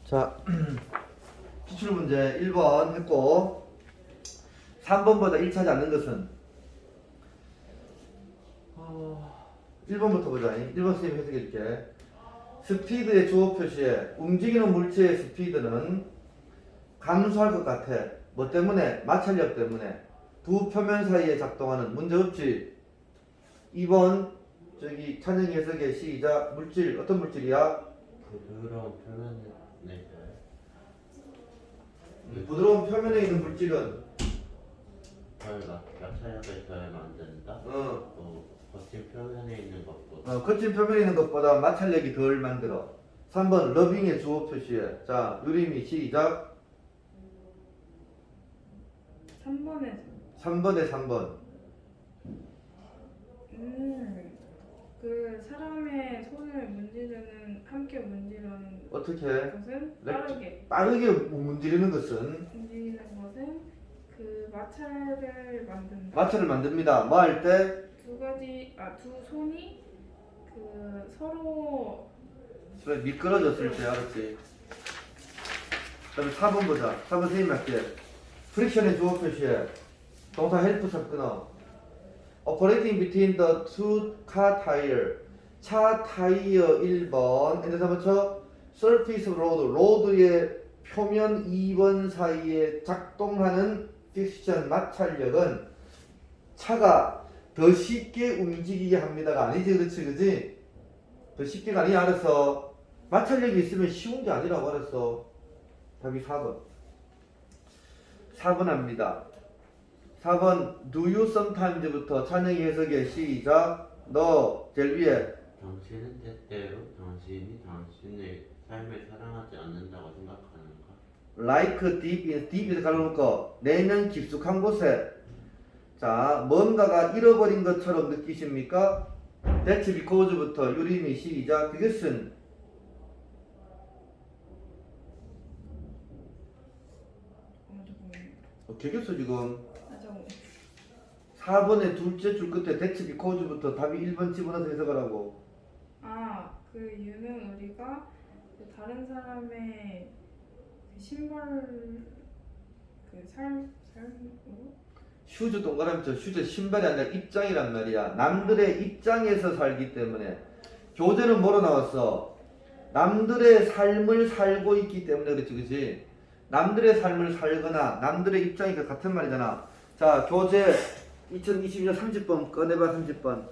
자, 기출문제 1번 했고 3번보다 1차지 않는 것은 1번부터 보자. 1번 선생님이 해석해 줄게. 스피드의 주어 표시에 움직이는 물체의 스피드는 감소할 것 같아. 뭐 때문에? 마찰력 때문에. 두 표면 사이에 작동하는 문제 없지. 2번 저기 찬영이 해석의 시작. 물질 어떤 물질이야? 부드러운 표면에 부드러운 표면에 있는 물질은 마찰력을 더하면 안 된다. 거친 표면에 있는 것보다 거친 표면에 있는 것보다 마찰력이 덜 만들어. 3번 러빙의 주어 표시에. 자, 유림이 시작. 3번에서 3번에 3번. 그 사람의 손을 문지르는 함께 문지르는 어떻게? 것은 빠르게 문지르는 것은 문지르는 것은 그 마찰을 만든다. 마찰을 만듭니다. 뭐 할 때? 두 손이 그 서로 미끄러졌을 때. 알았지? 그다음에 4번 보자. 4번 선생님 할게. 프릭션의 주어 표시에 동사 헬프사 끊어. Operating between the two car tire. 차 타이어 1번 엔드 3번 쳐 surface of road. 로드의 표면 2번 사이에 작동하는 픽션 마찰력은 차가 더 쉽게 움직이게 합니다가 아니지. 그렇지 그지? 더 쉽게가 아니야. 알았어. 마찰력이 있으면 쉬운 게 아니라고. 알았어. 답이 4번. 4번 합니다. 4번 Do you sometimes부터 찬영이 해석의 시작. 너 제일 위에 당신은 때때로 당신이 당신의 삶을 사랑하지 않는다고 생각하는가? like deep in deep에서 가로놓고 내면 깊숙한 곳에. 자, 뭔가가 잃어버린 것처럼 느끼십니까? That's because부터 유림이 시작. 그것은 되겠어 지금. 4번의 둘째 줄 끝에 that's because부터 답이 1번 집어넣어서 해석하라고. 그 이유는 우리가 그 다른 사람의 그 신발 그 삶으로 슈즈 동그라미 쳐. 슈즈 신발이 아니라 입장이란 말이야. 남들의 입장에서 살기 때문에. 교재는 뭐로 나왔어? 남들의 삶을 살고 있기 때문에. 그렇지 그치? 남들의 삶을 살거나 남들의 입장이니까 같은 말이잖아. 자, 교재 2022년 30번 꺼내봐. 30번.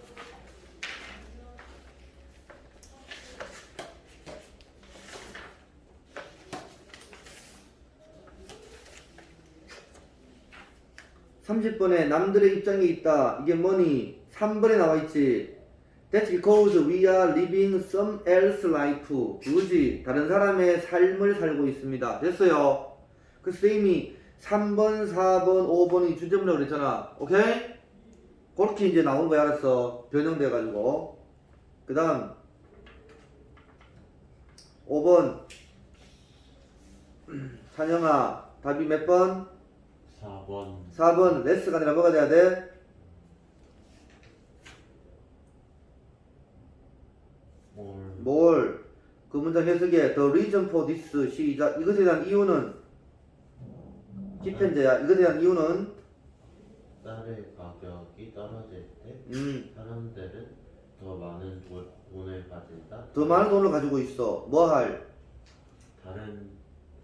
(30번에) 남들의 입장에 있다. 이게 뭐니? 3번에 나와있지. That's because we are living some else life. 그거지. 다른 사람의 삶을 살고 있습니다. 됐어요. 그 선생님이 3번, 4번, 5번이 주제문이라고 그랬잖아. 오케이? 그렇게 이제 나온 거야. 알았어. 변형돼가지고. 그 다음 5번 찬영아 답이 몇 번? 4번 4번 레스가 아니라 뭐가 돼야 돼? 뭘? 그 문장 해석에 The reason for this 시작. 이것에 대한 이유는 기편제야. 이것에 대한 이유는 쌀의 가격이 떨어질 때 사람들은 더 많은 돈을 가진다. 더 많은 돈을 가지고 있어. 뭐 할? 다른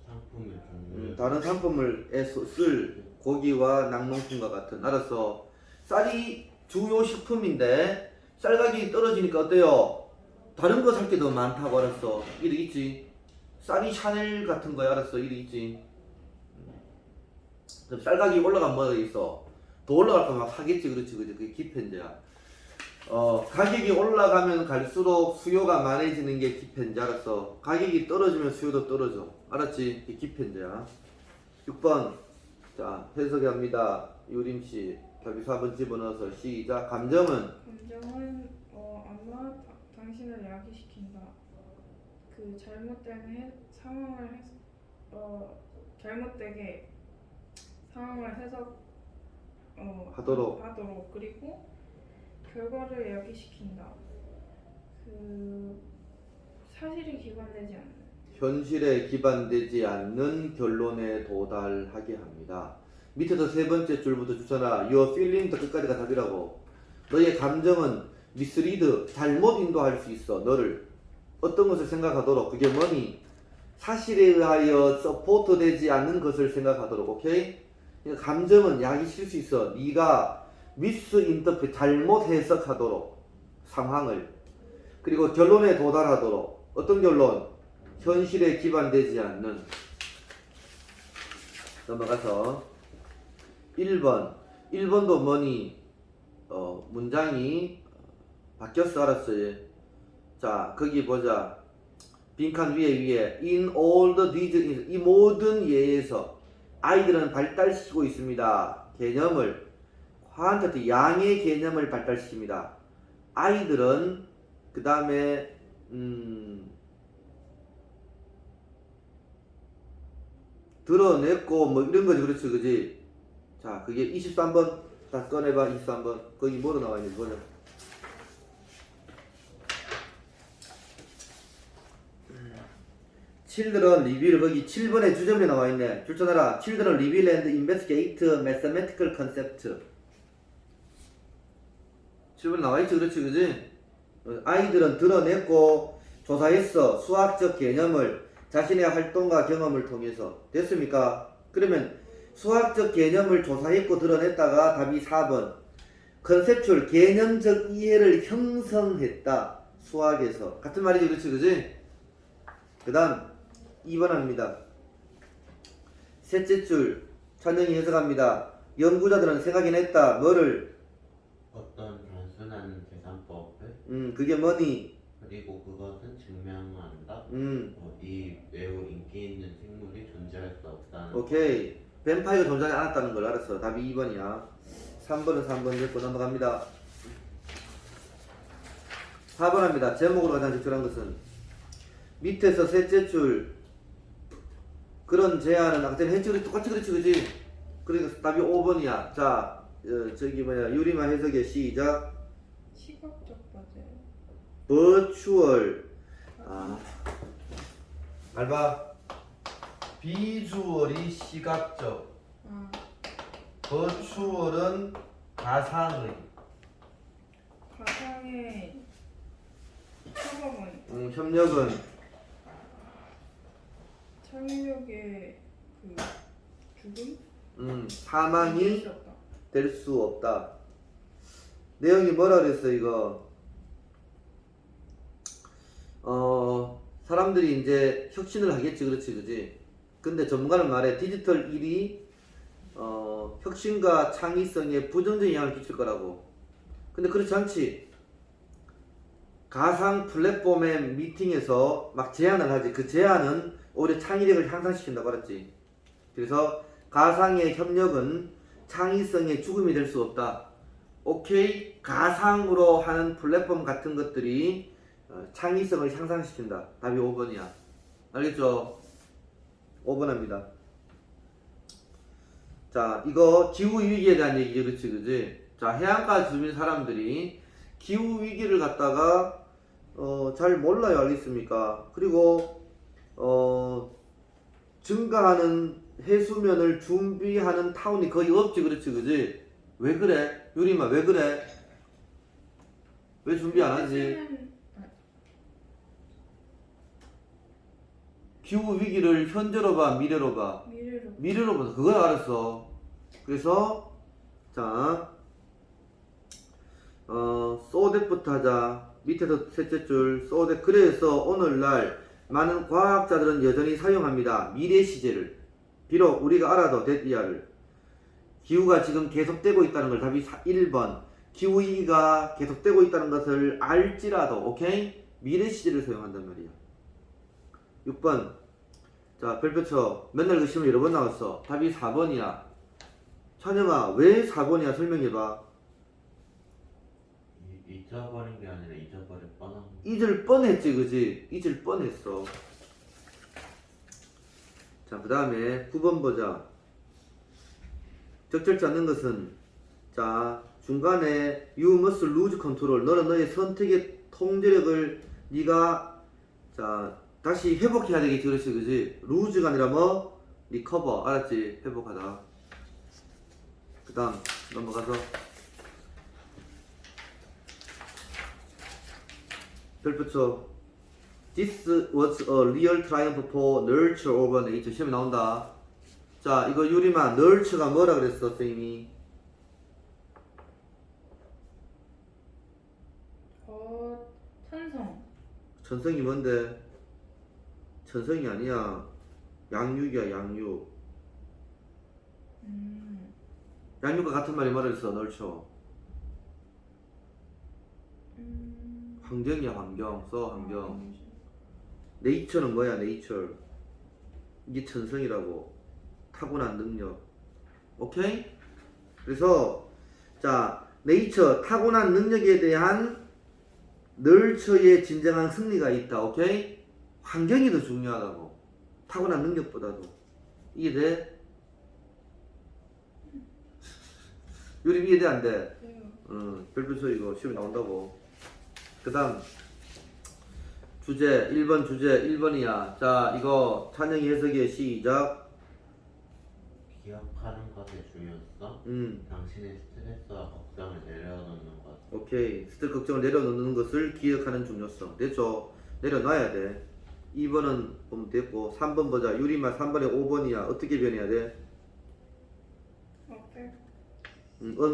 상품을 종류 다른 상품을 쓸 고기와 낙농품과 같은. 알았어. 쌀이 주요 식품인데 쌀 가격이 떨어지니까 어때요? 다른 거 살 게 더 많다고. 알았어. 이리 있지. 쌀이 샤넬 같은 거야. 알았어. 이리 있지. 그럼 쌀 가격이 올라가면 뭐가 있어? 더 올라갈 거면 막 사겠지. 그렇지 그지? 그게 기편제야. 가격이 올라가면 갈수록 수요가 많아지는 게 기편제. 알았어. 가격이 떨어지면 수요도 떨어져. 알았지? 이게 기편제야. 6번. 자, 해석해 합니다. 유림씨. 답이 4번 집어넣어서 시작. 감정은 아마 당신을 야기시킨다. 그 잘못되게 상황을 하도록 그리고 결과를 야기시킨다. 그 사실이 기관되지 않는. 현실에 기반되지 않는 결론에 도달하게 합니다. 밑에서 세 번째 줄부터 주잖아. Your feeling부터 끝까지가 답이라고. 너의 감정은 mislead, 잘못 인도할 수 있어. 너를 어떤 것을 생각하도록. 그게 뭐니? 사실에 의하여 서포트되지 않는 것을 생각하도록. 오케이? 그러니까 감정은 야기실 수 있어. 네가 misinterpret, 잘못 해석하도록 상황을. 그리고 결론에 도달하도록. 어떤 결론? 현실에 기반되지 않는. 넘어가서 1번. 1번도 뭐니? 문장이 바뀌었어. 알았어요. 자, 거기 보자. 빈칸 위에 in all the these, 이 모든 예에서 아이들은 발달시키고 있습니다. 개념을 quantity, 양의 개념을 발달시킵니다. 아이들은 그 다음에 드러냈고 뭐 이런 거지. 그렇지, 그지? 자, 그게 23번 다 꺼내봐. 23번 거기 뭐로 나와 있는지 보자. Children reveal, 거기 7번에 주점이 나와 있네. 줄쳐놔라. Children reveal and investigate mathematical concept. 7번 나와 있지. 그렇지, 그지? 아이들은 드러냈고 조사했어. 수학적 개념을 자신의 활동과 경험을 통해서. 됐습니까? 그러면 수학적 개념을 조사했고 드러냈다가 답이 4번. 컨셉추얼, 개념적 이해를 형성했다. 수학에서. 같은 말이지. 그렇지, 그지? 그 다음 2번 합니다. 셋째 줄 찬영이 해석합니다. 연구자들은 생각해냈다. 뭐를? 어떤 단순한 계산법을 그게 뭐니? 그리고 그것은 증명한다. 이 매우 인기 있는 생물이 존재할 수 없다는. 오케이. 뱀파이어가 존재하지 않았다는 걸 알았어. 답이 2번이야. 3번은 3번 됐고 넘어갑니다. 4번 합니다. 제목으로 가장 적절한 것은 밑에서 셋째 줄 그런 제안은 아까 전에 했지. 똑같이 그렇지, 그지? 그러니까 답이 5번이야. 자, 저기 뭐냐 유리만 해석의 시작. 시각적 과제. 버추얼. 알바. 비주얼이 시각적. 버추얼은 가상의. 가상의 협업은 협력은 창의력의 그 죽음? 사망이 수 없다. 될 수 없다. 내용이 뭐라 그랬어 이거? 사람들이 이제 혁신을 하겠지. 그렇지, 그지? 근데 전문가는 말해 디지털 1이 혁신과 창의성에 부정적인 영향을 끼칠 거라고. 근데 그렇지 않지. 가상 플랫폼의 미팅에서 막 제안을 하지. 그 제안은 오히려 창의력을 향상시킨다고 알았지. 그래서 가상의 협력은 창의성의 죽음이 될 수 없다. 오케이. 가상으로 하는 플랫폼 같은 것들이 창의성을 향상시킨다. 답이 5번이야. 알겠죠? 5번 합니다. 자, 이거 기후위기에 대한 얘기죠. 그렇지, 그지? 자, 해안가 주민 사람들이 기후위기를 갖다가 잘 몰라요. 알겠습니까? 그리고 증가하는 해수면을 준비하는 타운이 거의 없지. 그렇지, 그지? 왜 그래? 유리마 왜 그래? 왜 준비 안 하지? 기후 위기를 현재로 봐, 미래로 봐. 미래로 봐. 그걸 알았어. 그래서 자, 소댓부터 하자. 밑에서 셋째 줄 소댓. 그래서 오늘날 많은 과학자들은 여전히 사용합니다. 미래 시제를. 비록 우리가 알아도 데디아를. 기후가 지금 계속되고 있다는 걸. 답이 1번. 기후 위기가 계속되고 있다는 것을 알지라도, 오케이? 미래 시제를 사용한단 말이야. 6번. 자, 별표 쳐. 맨날 그 시험 여러 번 나왔어. 답이 4번이야. 찬영아, 왜 4번이야? 설명해봐. 잊어버린 게 아니라 잊어버릴 뻔한. 잊을 뻔했지, 그지? 잊을 뻔했어. 자, 그 다음에 9번 보자. 적절치 않는 것은, 자, 중간에 you must lose control. 너는 너의 선택의 통제력을 네가 자 다시 회복해야 되겠지, 그렇지, 그지? 루즈가 아니라 뭐 리커버, 알았지? 회복하다. 그다음 넘어가서 별표쳐. This was a real triumph for nurture over nature. 시험에 나온다. 자, 이거 유리만 nurture가 뭐라 그랬어, 쌤이? 천성. 천성이 뭔데? 천성이 아니야. 양육이야, 양육. 양육과 같은 말이 뭐라 그랬어, nurture. 환경이야, 환경. 써, 환경. 네이처는 뭐야, 네이처. 이게 천성이라고. 타고난 능력. 오케이? 그래서 자, 네이처, 타고난 능력에 대한 널처의 진정한 승리가 있다. 오케이? 환경이 더 중요하다고. 타고난 능력보다도. 이해돼? 요리 이해돼, 안 돼? 네. 별표쳐 이거 시험에 나온다고. 그 다음 주제 1번 주제 1번이야. 자, 이거 찬영이 해석의 시작. 기억하는 것의 중요성. 당신의 스트레스와 걱정을 내려놓는 것. 오케이. 스트레스 걱정을 내려놓는 것을 기억하는 중요성. 됐죠? 내려놔야 돼. 2번은 보면 됐고 3번 보자. 유리말 3번에 5번이야. 어떻게 변해야 돼? 어때?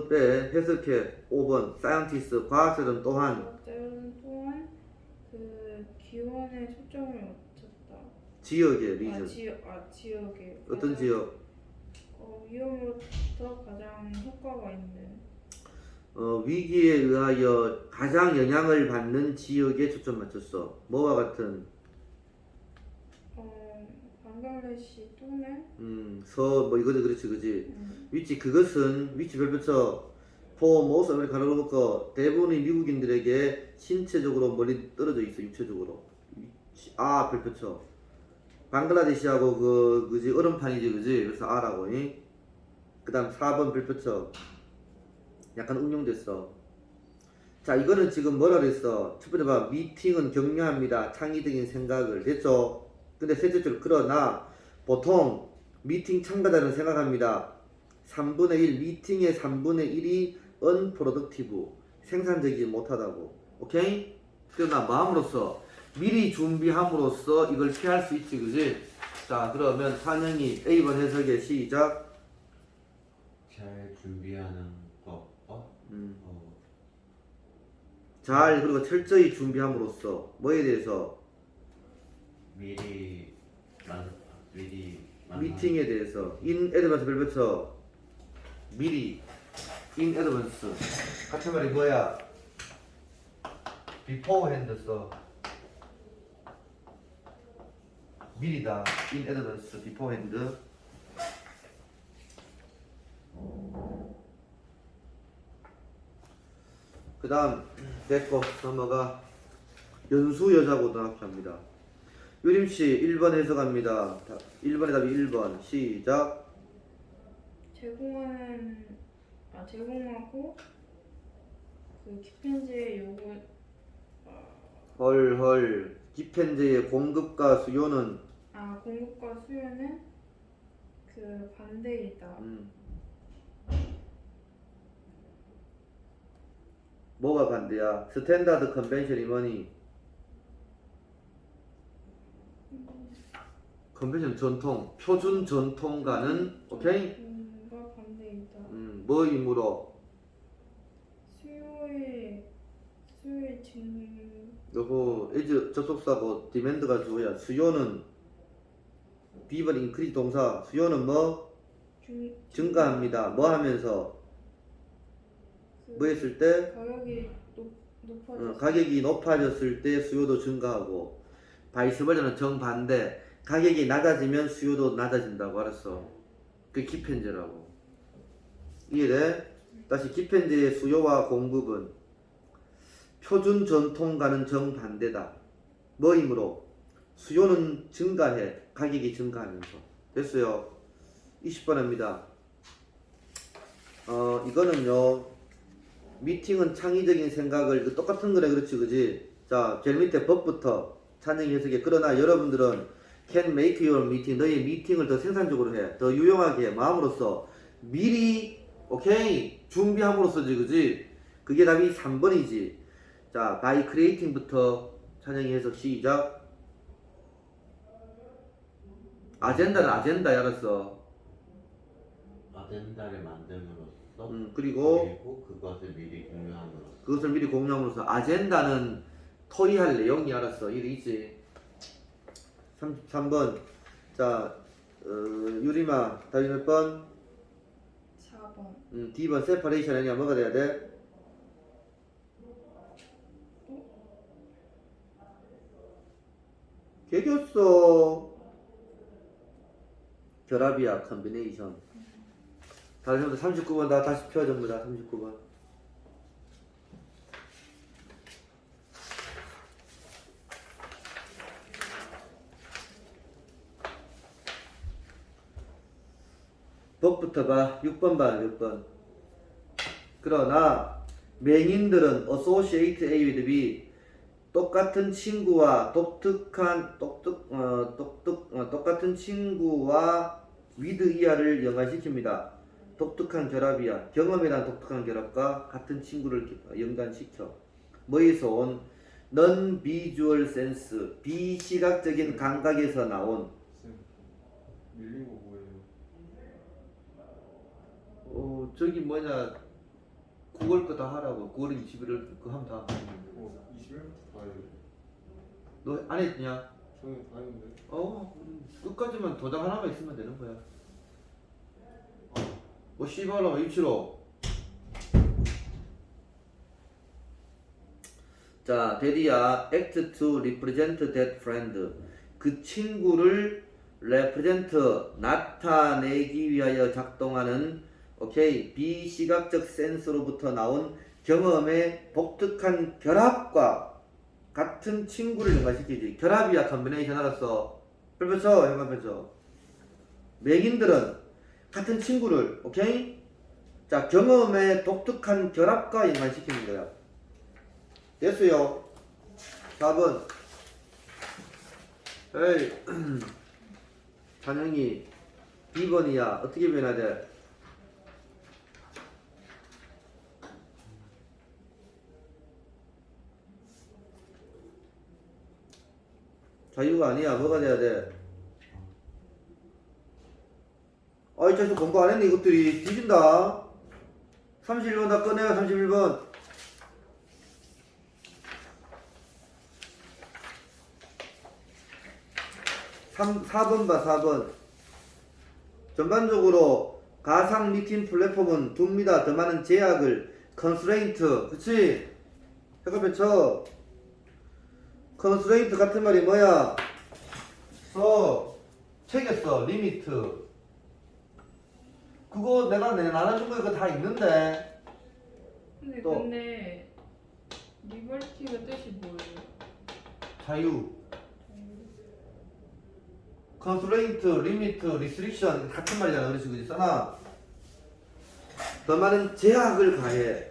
빼. 해석해. 5번 사이언티스트 과학자들은 또한 과학자는 또한 그 기원에 초점을 맞췄다. 지역의 리전. 지역에. 어떤 지역? 위험으로부터 가장 효과가 있는. 위기에 의하여 가장 영향을 받는 지역에 초점 맞췄어. 뭐와 같은? 방글라데시 또는 뭐 이거지, 그렇지, 그지? 위치, 그것은 위치 별표쳐. for most 아메리카노로 놓고 대부분의 미국인들에게 신체적으로 멀리 떨어져 있어. 육체적으로. 아, 별표쳐. 방글라데시하고 그지 얼음판이지, 그지? 그래서 아라고. 그 다음 4번 별표쳐. 약간 응용됐어. 자, 이거는 지금 뭐라 그랬어? 첫 번째 봐. 미팅은 격려합니다. 창의적인 생각을. 됐죠? 근데 셋째 줄, 그러나 보통 미팅 참가자는 생각합니다. 3분의 1, 미팅의 3분의 1이 unproductive, 생산적이지 못하다고. 오케이? 그러나 마음으로써 미리 준비함으로써 이걸 피할 수 있지, 그지? 자, 그러면 찬영이 A번 해석의 시작. 잘 준비하는 것과 잘, 그리고 철저히 준비함으로써 뭐에 대해서? 미리 미팅에 대해서. in advance 별표쳐. 미리. in advance 같은 말이 뭐야? beforehand 써. 미리다. in advance, beforehand. 그 다음 됐고 넘어가. 연수여자고등학교입니다. 유림씨 1번 해석합니다. 1번의 답이 1번 시작. 제공하고 그 기펜제의 요구. 헐. 기펜제의 공급과 수요는 공급과 수요는 그 반대이다. 뭐가 반대야? 스탠다드 컨벤션이 뭐니? 컨벤션 전통, 표준 전통과는 오케이? 가 반대이다. 뭐 이므로? 수요의 요거 is 접속사고 디맨드가 주어야. 수요는 비번 인크리즈 동사. 수요는 뭐? 증가합니다. 뭐 하면서? 뭐 했을 때? 가격이 높아졌을 가격이 높아졌을 때 수요도 증가하고, 바이스 버전은 정반대. 가격이 낮아지면 수요도 낮아진다고. 알았어? 그게 기펜제라고. 이해돼? 다시 기펜제의 수요와 공급은 표준 전통과는 정반대다. 뭐이므로? 수요는 증가해. 가격이 증가하면서. 됐어요? 20번입니다. 이거는요, 미팅은 창의적인 생각을, 똑같은 거네, 그렇지, 그지? 자, 제일 밑에 법부터. 찬영이 해석에. 그러나 여러분들은 can make your meeting, 너의 미팅을 더 생산적으로 해, 더 유용하게 해, 마음으로써 미리 오케이 준비함으로써지, 그지? 그게 답이 3번이지. 자, by creating부터 찬영이 해석 시작. 아젠다는 아젠다야, 알았어. 아젠다를 만듦으로써 그리고 그것을 미리 공유함으로써 그것을 미리 공유함으로써. 아젠다는 토의할 내용이, 알았어. 이래 있지. 33번. 자, 유리마 답이 몇 번? 4번. D번 세퍼레이션 아니야. 뭐가 돼야 돼? 개겼어. 결합이야. 컨비네이션. 다른 형들 39번 다 다시 펴. 전부 다 39번. 법부터 봐. 6번 봐. 6번. 그러나 맹인들은 associate A with B, 똑같은 친구와 똑같은 친구와 with 이하를 연관시킵니다. 독특한 결합이야. 경험에 대한 독특한 결합과 같은 친구를 연관시켜. 뭐에서 온? non-visual sense, 비시각적인 감각에서 나온. 쌤, 밀린 거 뭐예요? 저기 뭐냐, 9월 거 다 하라고. 9월 21일 그거 하면 다. 21부터 다 해요. 너 안 했냐? 저는 다 했는데. 끝까지만 도장 하나만 있으면 되는 거야. 뭐 씨발로 입치로. 자, 데디야 act to represent that friend, 그 친구를 represent 나타내기 위하여 작동하는 오케이 비시각적 센스로부터 나온 경험의 독특한 결합과 같은 친구를 연관시키지. 결합이야. 컨비네이션. 알았어. 펼쳐. 현관 펼쳐. 맥인들은 같은 친구를 오케이 자 경험의 독특한 결합과 연관시키는 거야. 됐어요. 4번. 에이 찬영이 2번이야. 어떻게 변해야 돼? 자유가 아니야. 뭐가 돼야 돼? 이 자식 공부 안 했네. 이것들이 뒤진다. 31번 다 꺼내요. 31번. 4번 봐. 4번. 전반적으로 가상 미팅 플랫폼은 둡니다. 더 많은 제약을. constraint. 그치? 잠깐 쳐. constraint 같은 말이 뭐야? 책에 리미트. 그거 내가 나눠준 거 이거 다 있는데. 근데 리버티가 뜻이 뭐예요? 자유. constraint, limit, restriction 같은 말이잖아. 그렇지, 그지? 써놔. 더 많은 제약을 가해.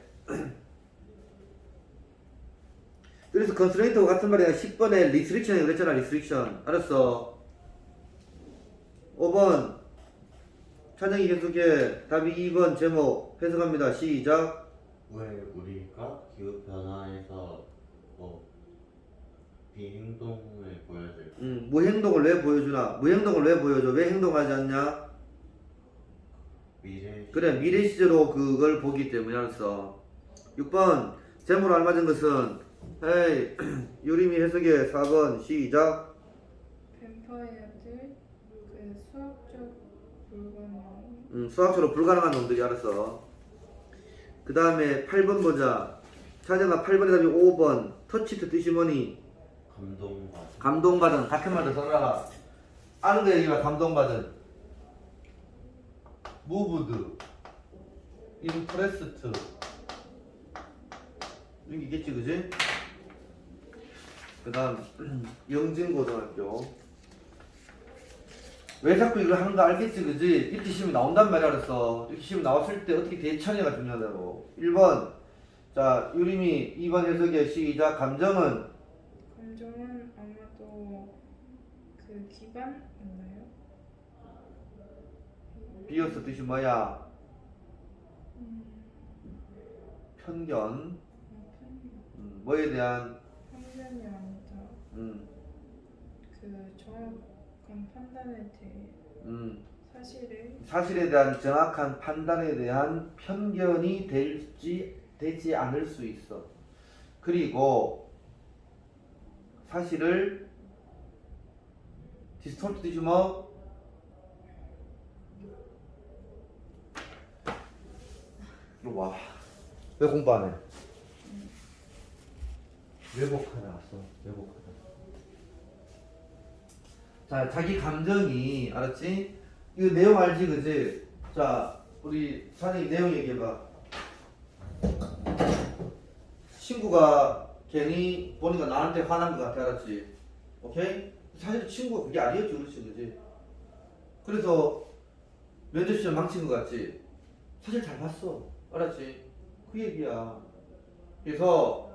그래서 constraint하고 같은 말이야. 10번에 restriction이 그랬잖아. restriction. 알았어. 5번. 찬영이 해석해. 답이 2번 제목 해석합니다. 시작. 왜 우리가 기후 변화에서 비행동을 보여줄까? 무행동을 왜 보여주나? 무행동을 왜 보여줘? 왜 행동하지 않냐? 그래, 미래 시제로 그걸 보기 때문에. 알았어. 6번 제목으로 알맞은 것은 에이 유림이 해석해. 4번 시작. 뱀파이어들 그 수학적 불가능. 수학적으로 불가능한 놈들이. 알았어. 그 다음에 8번 보자. 차정아 8번의 답이 5번. 터치트 뜻이 뭐니? 감동받은. 같은 말도 써라. 아는 거 얘기가 감동받은. 무브드, 임프레스트 이런 게 있겠지, 그지? 그 다음 영진고등학교. 왜 자꾸 이걸 하는 거 알겠지, 그지? 이렇게 시험이 나온단 말이야. 알았어. 이렇게 시험 나왔을 때 어떻게 대처하냐가 중요하다고. 1번. 자, 유림이 2번 해석의 시작. 감정은 아마도 또 그 기반 맞나요? 비어스 뜻이 뭐야? 음, 편견. 편견. 뭐에 대한 편견이 아니다. 그 정확한 판단에 대해 사실을 사실에 대한 정확한 판단에 대한 편견이 되지 않을 수 있어. 그리고 사실을 디스토트 뜻이 뭐? 와, 왜 공부 안 해? 왜곡하다 왔어. 왜곡하다. 자, 자기 감정이 알았지? 이거 내용 알지, 그지? 자, 우리 찬이 내용 얘기해봐. 친구가 괜히 보니까 나한테 화난 것 같아, 알았지? 오케이? 사실 친구가 그게 아니었지, 그렇지, 그지? 그래서 면접 시험 망친 것 같지? 사실 잘 봤어, 알았지? 그 얘기야. 그래서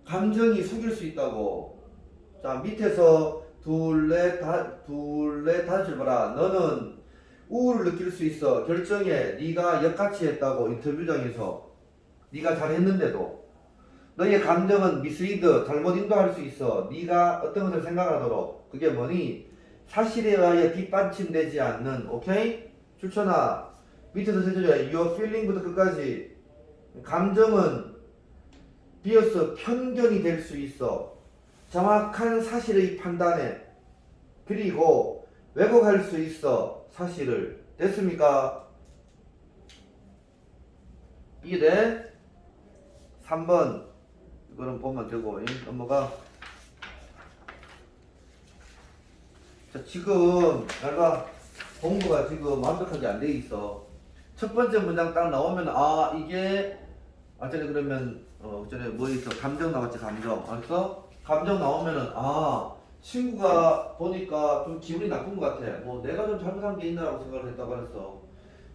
감정이 속일 수 있다고. 자, 밑에서 둘, 넷, 다섯 줄 봐라. 너는 우울을 느낄 수 있어. 결정에 네가 역같이 했다고. 인터뷰장에서 네가 잘했는데도 너의 감정은 미스리드, 잘못 인도할 수 있어. 네가 어떤 것을 생각하도록. 그게 뭐니? 사실에 의해 뒷받침되지 않는. 오케이? 출처나 밑에서 세줘야 your feeling부터 끝까지. 감정은 비어서 편견이 될 수 있어. 정확한 사실의 판단에. 그리고 왜곡할 수 있어. 사실을. 됐습니까? 이해돼? 3번 이거는 보면 되고. 넘어가. 자, 지금 봐. 공부가 지금 완벽하게 안 돼 있어. 첫 번째 문장 딱 나오면 아 이게 전에 그러면 전에 뭐 있어? 감정 나왔지, 감정. 알았어? 감정 나오면은 아 친구가 보니까 좀 기분이 나쁜 것 같아. 뭐 내가 좀 잘못한 게 있나라고 생각을 했다고 그랬어.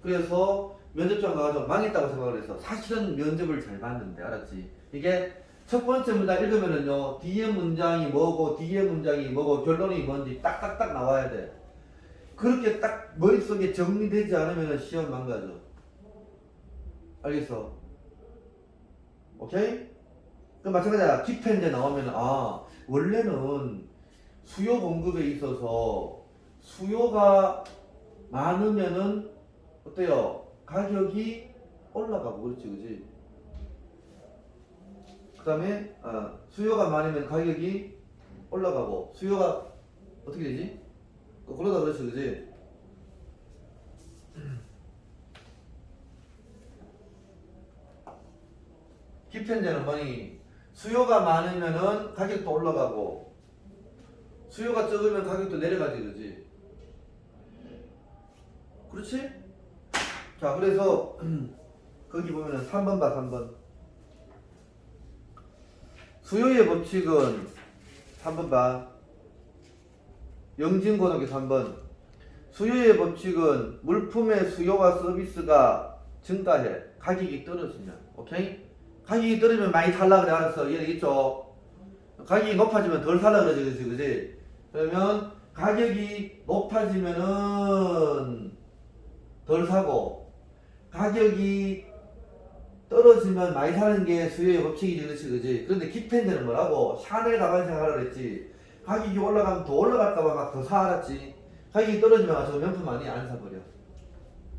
그래서 면접장 가서 망했다고 생각을 했어. 사실은 면접을 잘 봤는데, 알았지? 이게 첫 번째 문장 읽으면은요 뒤에 문장이 뭐고 뒤에 문장이 뭐고 결론이 뭔지 딱딱딱 나와야 돼. 그렇게 딱 머릿속에 정리되지 않으면 시험 망가져. 알겠어? 오케이? 그럼 마찬가지야. 기펜제 나오면 아 원래는 수요 공급에 있어서 수요가 많으면은 어때요? 가격이 올라가고. 그렇지, 그지? 그 다음에 수요가 많으면 가격이 올라가고. 수요가 어떻게 되지? 그러다 그렇지, 그지? 기펜제는 뭐니? 수요가 많으면은 가격도 올라가고 수요가 적으면 가격도 내려가지, 그지? 그렇지? 자, 그래서 거기 보면은 3번 봐, 3번. 수요의 법칙은 3번 봐. 영진권역의 3번. 수요의 법칙은 물품의 수요와 서비스가 증가해. 가격이 떨어지면. 오케이? 가격이 떨어지면 많이 살라 그래. 알았어. 이해되겠죠? 가격이 높아지면 덜 살라 그러지, 그지? 그지? 그러면 가격이 높아지면은 덜 사고 가격이 떨어지면 많이 사는 게 수요의 법칙이지, 그렇지, 그지? 그런데 기펜제는 뭐라고? 샤넬 가방 생각하라 그랬지. 가격이 올라가면 더 올라갈까봐 막 더 사, 알았지? 가격이 떨어지면 저 명품 많이 안 사버려.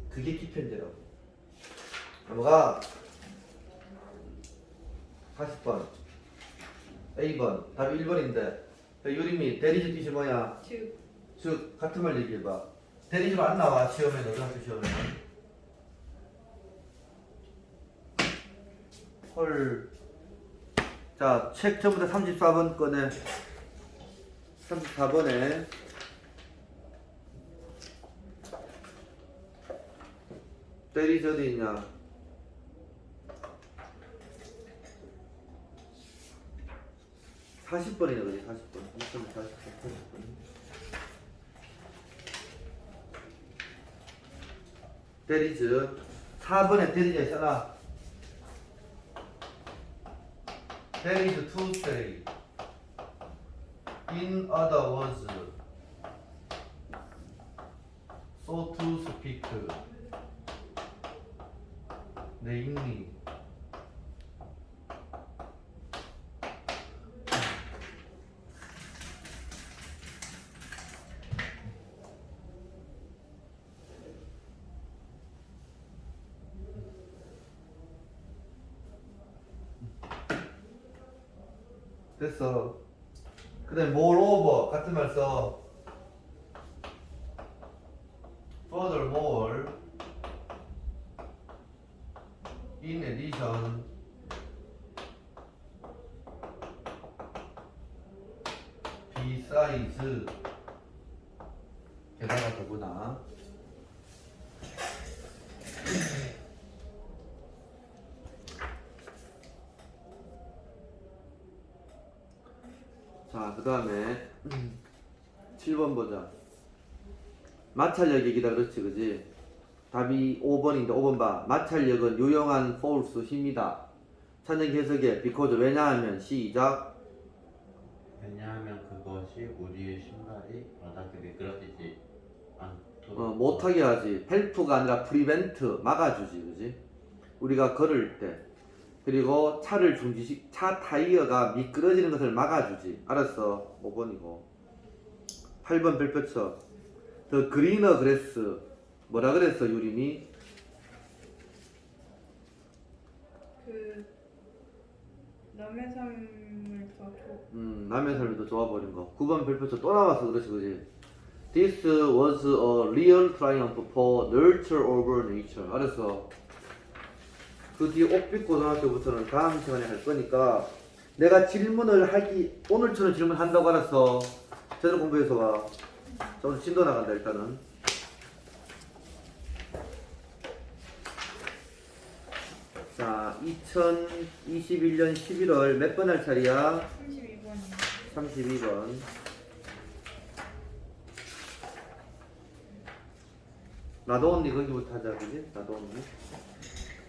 그게 기펜제라고. 넘어가. 40번 A번 답이 1번인데 유림이 대리즈 뜻이 뭐야? 즉 같은 말 얘기해봐. 대리즈로 안 나와 시험에. 너한테 시험에 헐. 자, 책 전부 다 34번 꺼내. 34번에 대리즈 어디 있냐? 40번이네, 그지? 40번. 40번. 대리즈 4번에 대리즈 있잖아. There is to say. In other words, so to speak. namely. 됐어. 그 다음에 moreover 같은 말 써. furthermore, in addition, besides, 게다가 더구나. 자, 그 다음에 7번 보자. 마찰력 얘기다 그렇지, 그지? 답이 5번인데 5번 봐. 마찰력은 유용한 포스 힘이다. 찬영 해석에 because 왜냐하면 시작. 왜냐하면 그것이 우리의 신발이 바닥에 미끄러지지 않도록 못하게 하지. 헬프가 아니라 프리벤트 막아주지, 그지? 우리가 걸을 때 그리고 차를 중지시 차 타이어가 미끄러지는 것을 막아주지. 알았어. 5번이고 8번 별표 쳐. 더 그리너 그레스 뭐라 그랬어 유림이? 그 남의 삶을 더 남의 삶이 더 좋아버린 거. 9번 별표 쳐. 또 나왔어 그렇지 그지? This was a real triumph for nurture over nature. 알았어. 그 뒤에 옥빛 고등학교부터는 다음 시간에 할 거니까 내가 질문을 하기 오늘처럼 질문한다고 알았어. 제대로 공부해서 와. 자, 오늘 진도 나간다 일단은. 자, 2021년 11월 몇 번 할 차례야? 32번이요. 32번. 나도 언니 거기부터 하자, 그지? 나도 언니.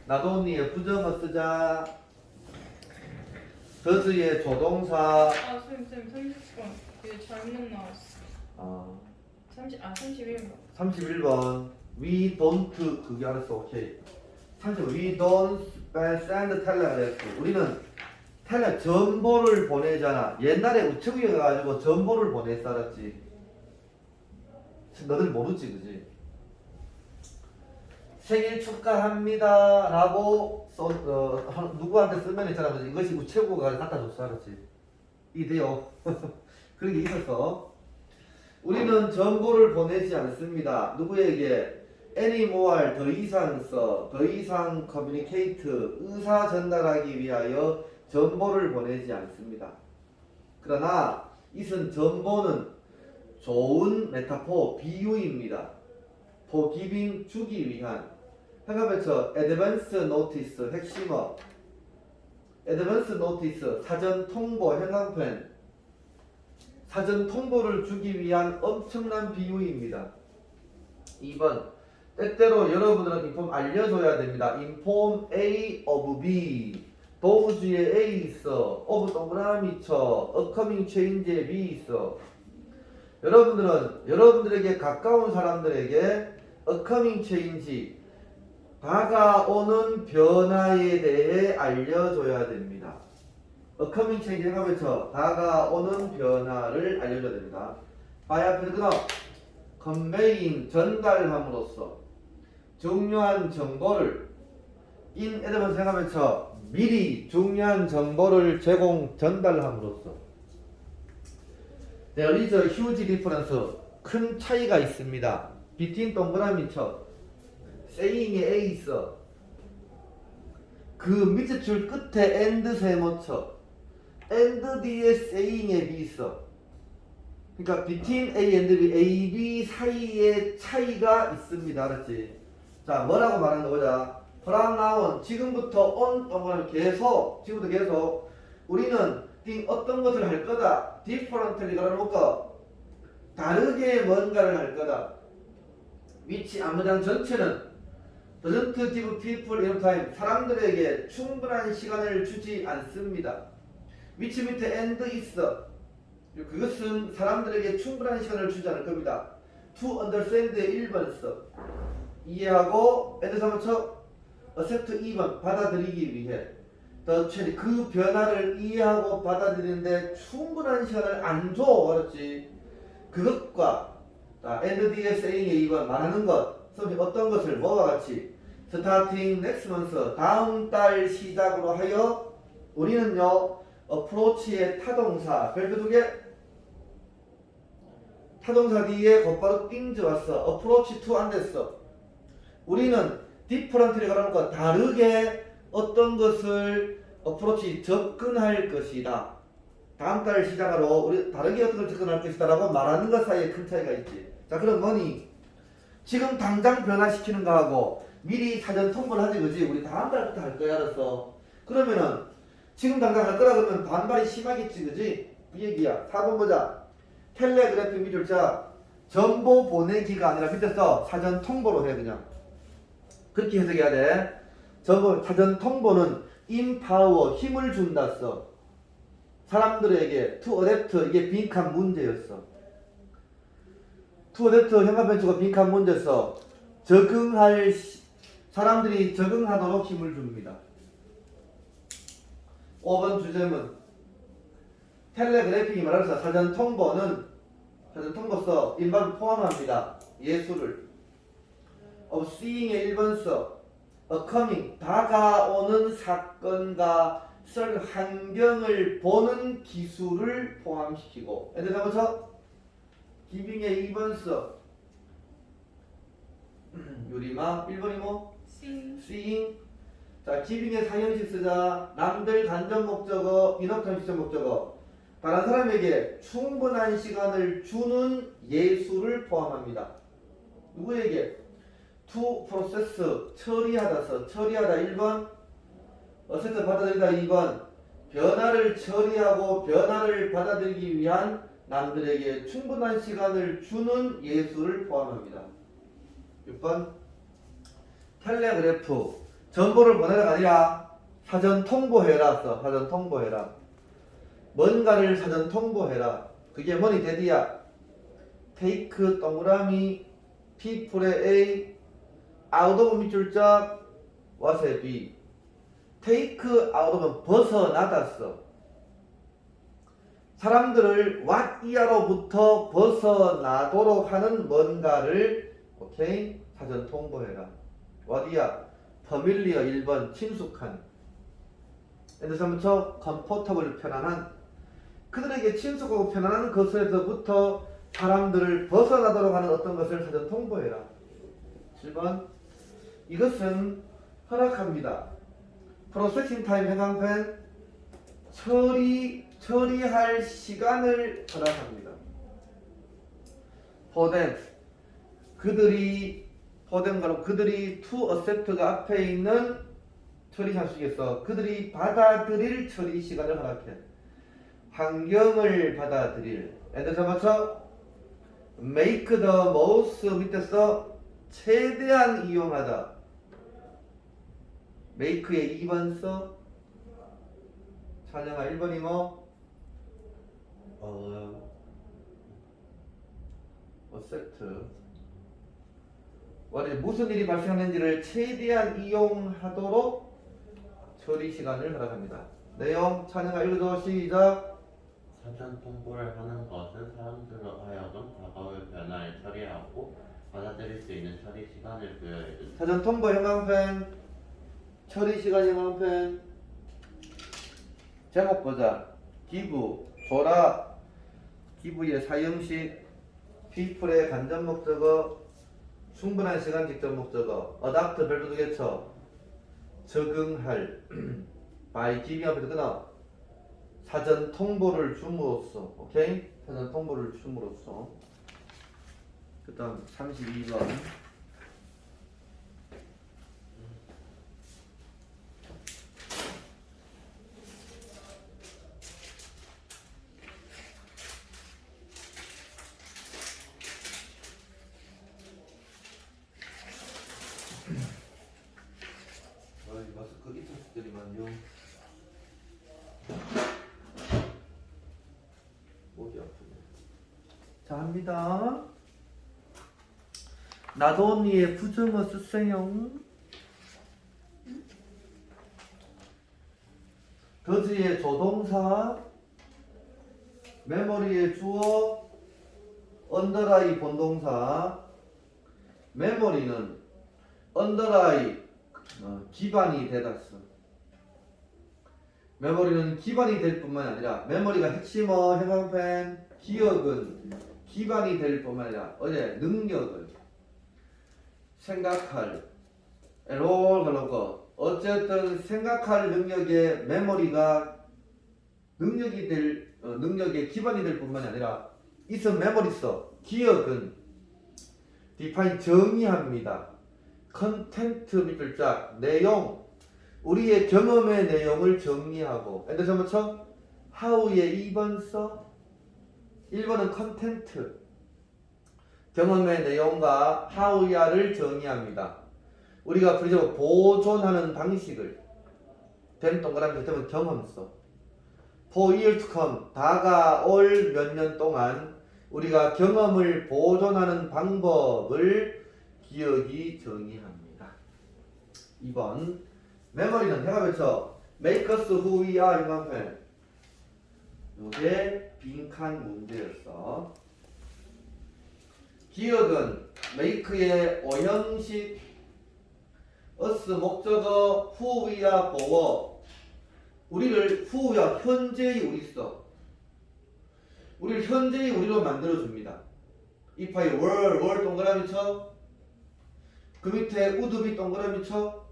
나도 언니의 부정어 쓰자. 더스의 조동사. 아, 쌤 30번. 이게 잘못 나왔어. 31번. 31번. We don't 그게 알았어. 오케이. 30번. We don't send telegraph. 우리는 텔레 전보를 보내잖아. 옛날에 우체국에 가가지고 전보를 보냈어, 알았지? 너들 모르지, 그지? 생일 축하합니다 라고 누구한테 쓰면 있잖아, 그지? 이것이 우체국가 갖다 줬어, 알았지? 이돼요. 그런 게 있었어. 우리는 정보를 보내지 않습니다. 누구에게? anymore 더 이상 써, 더 이상 communicate 의사 전달하기 위하여 정보를 보내지 않습니다. 그러나 이은 정보는 좋은 메타포 비유입니다. for giving 주기 위한. 생각해서 advance notice 핵심어. advance notice 사전 통보 형광펜. 사전 통보를 주기 위한 엄청난 비유입니다. 2번 때때로 여러분들은 인폼 알려줘야 됩니다. inform A of B. 도우주에 A 있어. of 동그라미 쳐. upcoming change에 B 있어. 여러분들은 여러분들에게 가까운 사람들에게 upcoming change 다가오는 변화에 대해 알려줘야 됩니다. upcoming change 생각해서 다가오는 변화를 알려줘야 됩니다. by 앞에서 그다음 conveying 전달함으로써 중요한 정보를 in advance 생각하면서 미리 중요한 정보를 전달함으로써 There is a huge difference 큰 차이가 있습니다. between 동그라미 쳐 saying에 A 있어. 그 밑에 줄 끝에 and 세모 쳐 and 뒤에 saying에 B 있어. 그러니까 between A and B, A, B 사이에 차이가 있습니다. 알았지? 자, 뭐라고 말하는 거보자. from now on, 지금부터 on 동그라미 계속, 지금부터 계속 우리는 어떤 것을 할 거다. differently 걸어놓고 다르게 뭔가를 할 거다. which 앞문장 전체는 doesn't give people enough time. 사람들에게 충분한 시간을 주지 않습니다. which 밑에 and 있어. 그것은 사람들에게 충분한 시간을 주지 않을 겁니다. To understand의 1번 써. 이해하고 and 삼어쳐 accept 2번 받아들이기 위해 그 변화를 이해하고 받아들이는데 충분한 시간을 안 줘. 알았지? 그것과 and 뒤에 saying의 2번 말하는 것 어떤 것을 뭐와 같이 starting next month 다음 달 시작으로 하여 우리는요 approach의 타동사 별표 두 개 타동사 뒤에 곧바로 띵즈 왔어. approach to 안 됐어. 우리는 different를 걸어놓고 다르게 어떤 것을 approach 접근할 것이다. 다음 달 시작으로 우리 다르게 어떤 걸 접근할 것이다 라고 말하는 것 사이에 큰 차이가 있지. 자 그럼 뭐니? 지금 당장 변화시키는 거하고 미리 사전 통보를 하지 그지? 우리 다음 달부터 할 거야 알았어. 그러면은 지금 당장 할 거라 그러면 반발이 심하겠지 그지? 그 얘기야. 4번 보자. 텔레그래피 미줄자 정보 보내기가 아니라 밑에서 사전 통보로 해 그냥. 그렇게 해석해야 돼. 사전 통보는 empower 힘을 준다 써. 사람들에게 to adapt 이게 빈칸 문제였어. to adapt 현관변수가 빈칸 문제였어. 사람들이 적응하도록 힘을 줍니다. 5번 주제문 텔레그래픽이 말해서 사전 통보서 일반 포함합니다. 예술을 of seeing의 1번 써 a coming 다가오는 사건과 설 환경을 보는 기술을 포함시키고 예를 들어서 giving의 2번 써 유리마 1번이 뭐? seeing 자 giving의 사형식 쓰자 남들 간접 목적어 인업한 시점 목적어 다른 사람에게 충분한 시간을 주는 예술을 포함합니다. 누구에게? to process 처리하다서 처리하다 1번 어쨌든 받아들이다 2번 변화를 처리하고 변화를 받아들이기 위한 남들에게 충분한 시간을 주는 예술을 포함합니다. 6번 텔레그래프 정보를 보내다가 아니라 사전 통보해라 써. 사전 통보해라. 뭔가를 사전 통보해라. 그게 뭐니 대디야. take 동그라미 people의 A out of 밑줄짝 what의 B take out of 벗어나다 써. 사람들을 what 이하로부터 벗어나도록 하는 뭔가를 오케이 사전 통보해라. 어디야? familiar 1번 친숙한 예를 들어서 comfortable 편안한 그들에게 친숙하고 편안한 것에서부터 사람들을 벗어나도록 하는 어떤 것을 사전 통보해라. 7번 이것은 허락합니다. 프로세싱 타임 해당편 처리할 시간을 허락합니다. 그들이 to accept가 앞에 있는 처리 상식에서 그들이 받아들일 처리 시간을 허락해. 환경을 받아들일. 예를 들어서 make the most 밑에서 최대한 이용하다. make의 2번 써. 찬영아 1번이 뭐? accept. 무슨 일이 발생하는지를 최대한 이용하도록 처리 시간을 허락합니다. 내용 찬영아 읽어줘. 시작. 사전 통보를 하는 것은 사람들로 하여금 다가올 변화를 처리하고 받아들일 수 있는 처리 시간을 부여해준다. 사전 통보 형광펜 처리 시간 형광펜 제목 보자. give 줘라. give의 사형식 people의 간접 목적어 충분한 시간 직접 목적어 adapt 별도 두 개 쳐 적응할 by giving 앞에서 끊어 사전 통보를 줌으로써 오케이 사전 통보를 줌으로써 그 다음 32번 마스크 이탈들이만요. 어디야? 자, 합니다. 나도 언니의 부정어 쓰세요. 더즈의 조동사, 메모리의 주어, 언더라이 본동사. 메모리는 언더라이 기반이 되다스. 메모리는 기반이 될 뿐만 아니라 메모리가 핵심어 형광펜 기억은 기반이 될 뿐만 아니라 어제 능력을 생각할 롤 걸고 어쨌든 생각할 능력의 메모리가 능력의 기반이 될 뿐만 아니라 있은 메모리서 기억은 디파인 정의합니다. 컨텐트 밑줄 짝 내용 우리의 경험의 내용을 정리하고 엔더 뭐죠? how의 2번서 1번은 컨텐트 경험의 내용과 how야를 정의합니다. 우리가 부리적으로 보존하는 방식을 된 동그라미 되면 경험서 for years to come 다가올 몇 년 동안 우리가 경험을 보존하는 방법을 기억이 정의합니다. 2번 메모리는 해가 펼쳐 make us who we are 형광펜 요게 빈칸 문제였어. 기억은 make의 오형식 us 목적어 who we are 보어 우리를 who we are 현재의 우리서 우리를 현재의 우리로 만들어줍니다. 이파이 월 동그라미 쳐 그 밑에 우드비 동그라미 쳐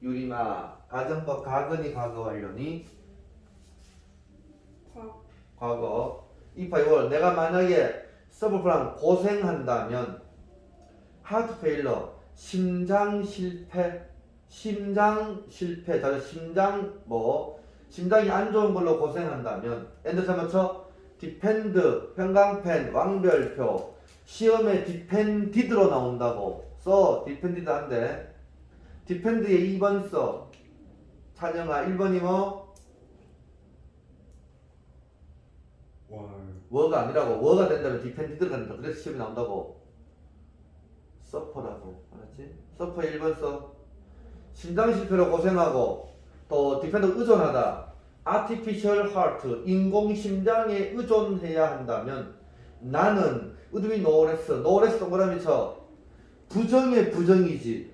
유리마 가정법 가근이 과거 완료니 과거 이파이 월 내가 만약에 서브프랑 고생한다면 하트 페일러 심장 실패 자주 심장이 안 좋은 걸로 고생한다면 엔더 맞춰 디펜드 형광펜 왕별표 시험에 디펜디드로 나온다고 써 디펜디드한데 디펜드의 2번 써 찬영아 1번이 뭐? 워가 아니라고 워가 된다면 디펜디드가 된다 그래서 시험에 나온다고 서퍼라고 알았지? 서퍼 1번 써 심장 실패로 고생하고 또 디펜드 의존하다 artificial heart 인공 심장에 의존해야 한다면 나는 우드비 노레스 동그라미 쳐 부정의 부정이지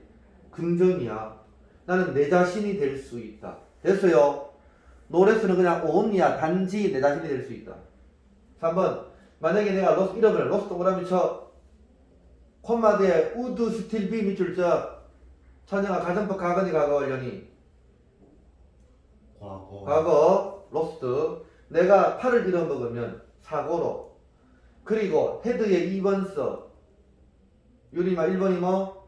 긍정이야. 나는 내 자신이 될 수 있다. 됐어요. 노레스는 그냥 only야 단지 내 자신이 될 수 있다. 3번 만약에 내가 로스 잃어버려 로스 동그라미 쳐 콤마 뒤에 would still be 밑줄 쳐 찬영아 가정법 가근이 과거 완료니 과거 로스트 내가 팔을 잃어먹으면 사고로 그리고 헤드의 2번 써 유리마 1번이 뭐?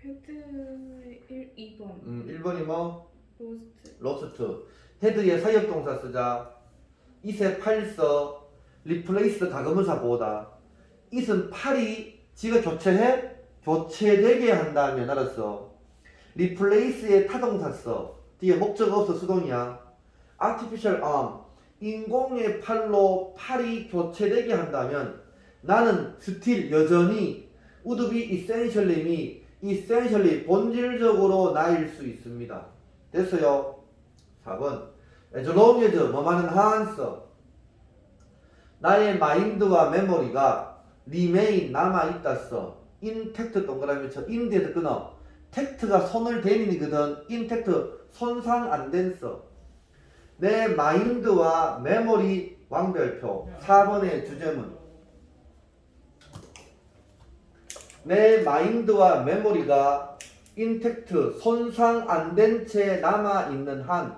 헤드 2번 1번이 뭐? 로스트 헤드의 사역동사 쓰자 이세 팔 써 리플레이스 가금문사 보다 이은 팔이 지가 교체되게 한다면 알았어 리플레이스의 타동사 써 뒤에 목적 없어 수동이야 artificial arm 인공의 팔로 팔이 교체되게 한다면 나는 still 여전히 would be essentially 본질적으로 나일 수 있습니다. 됐어요? 4번 as long as 뭐만은 한 써 나의 마인드와 메모리가 remain 남아있다 써 intact 동그라미 쳐 in에서 끊어 텍트가 손을 대니거든 인텍트 손상 안 된 써 내 마인드와 메모리 왕별표 4번의 주제문 내 마인드와 메모리가 인텍트 손상 안 된 채 남아있는 한